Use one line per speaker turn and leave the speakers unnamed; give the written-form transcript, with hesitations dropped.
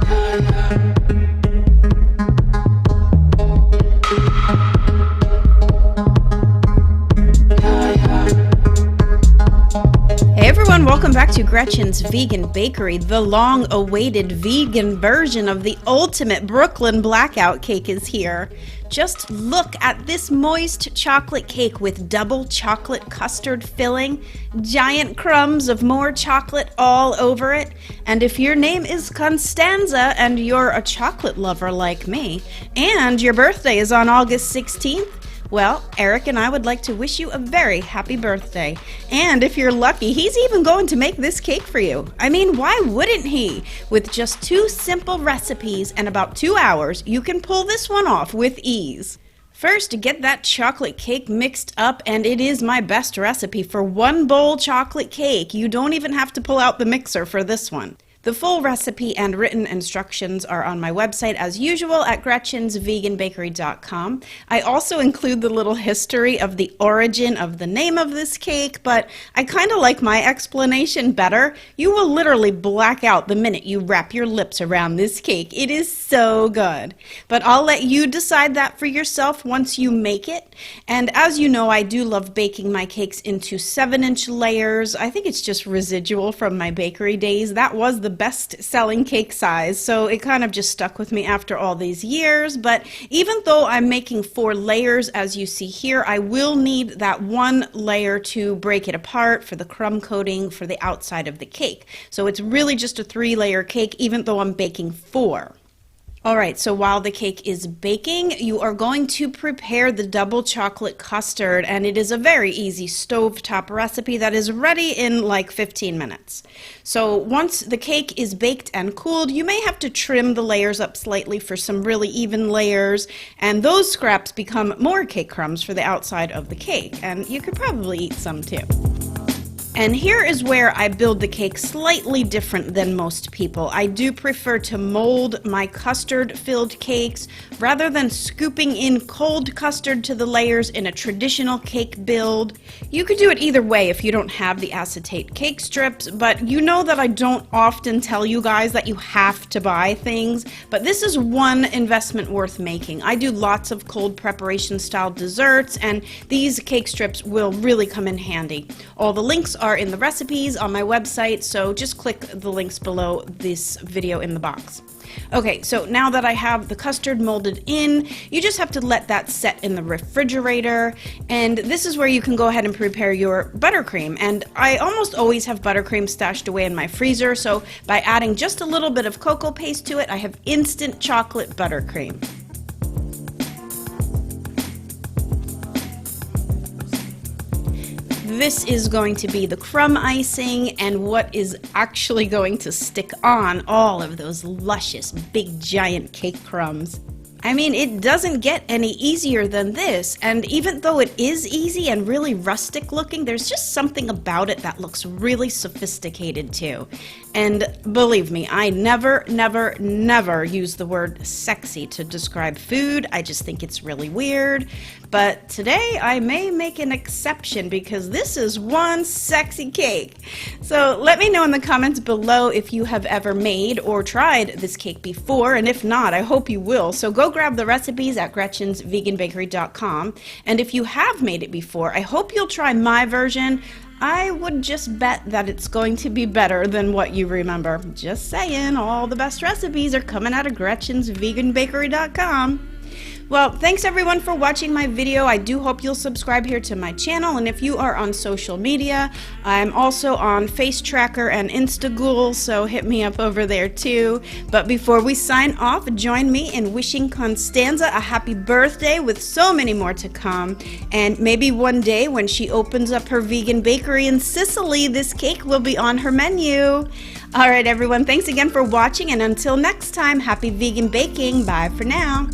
Hey everyone, welcome back to Gretchen's Vegan Bakery. The long-awaited vegan version of the ultimate Brooklyn Blackout cake is here. Just look at this moist chocolate cake with double chocolate custard filling, giant crumbs of more chocolate all over it. And if your name is Constanza and you're a chocolate lover like me, and your birthday is on August 16th, well, Eric and I would like to wish you a very happy birthday. And if you're lucky, he's even going to make this cake for you. I mean, why wouldn't he? With just 2 simple recipes and about 2 hours, you can pull this one off with ease. First, get that chocolate cake mixed up, and it is my best recipe for 1 bowl chocolate cake. You don't even have to pull out the mixer for this one. The full recipe and written instructions are on my website as usual at gretchensveganbakery.com. I also include the little history of the origin of the name of this cake, but I kind of like my explanation better. You will literally black out the minute you wrap your lips around this cake. It is so good. But I'll let you decide that for yourself once you make it. And as you know, I do love baking my cakes into 7-inch layers. I think it's just residual from my bakery days. That was the best-selling cake size, so it kind of just stuck with me after all these years. But even though I'm making 4 layers, as you see here, I will need that 1 layer to break it apart for the crumb coating for the outside of the cake. So it's really just a 3-layer cake, even though I'm baking 4. Alright, so while the cake is baking, you are going to prepare the double chocolate custard, and it is a very easy stovetop recipe that is ready in like 15 minutes. So once the cake is baked and cooled, you may have to trim the layers up slightly for some really even layers, and those scraps become more cake crumbs for the outside of the cake, and you could probably eat some too. And here is where I build the cake slightly different than most people. I do prefer to mold my custard-filled cakes rather than scooping in cold custard to the layers in a traditional cake build. You could do it either way if you don't have the acetate cake strips, but you know that I don't often tell you guys that you have to buy things, but this is one investment worth making. I do lots of cold preparation style desserts, and these cake strips will really come in handy. All the links are in the recipes on my website, so just click the links below this video in the box. Okay, so now that I have the custard molded in, you just have to let that set in the refrigerator, and this is where you can go ahead and prepare your buttercream. And I almost always have buttercream stashed away in my freezer, so by adding just a little bit of cocoa paste to it, I have instant chocolate buttercream. This is going to be the crumb icing and what is actually going to stick on all of those luscious big giant cake crumbs. I mean, it doesn't get any easier than this, and even though it is easy and really rustic looking, there's just something about it that looks really sophisticated too. And believe me, I never use the word sexy to describe food. I just think it's really weird. But today I may make an exception because this is one sexy cake. So let me know in the comments below if you have ever made or tried this cake before, and if not, I hope you will. So go grab the recipes at gretchensveganbakery.com, and if you have made it before, I hope you'll try my version. I would just bet that it's going to be better than what you remember. Just saying, all the best recipes are coming out of gretchensveganbakery.com. Well, thanks everyone for watching my video. I do hope you'll subscribe here to my channel, and if you are on social media, I'm also on Face Tracker and Instagool, so hit me up over there too. But before we sign off, join me in wishing Constanza a happy birthday with so many more to come, and maybe one day when she opens up her vegan bakery in Sicily, this cake will be on her menu. Alright everyone, thanks again for watching, and until next time, happy vegan baking. Bye for now.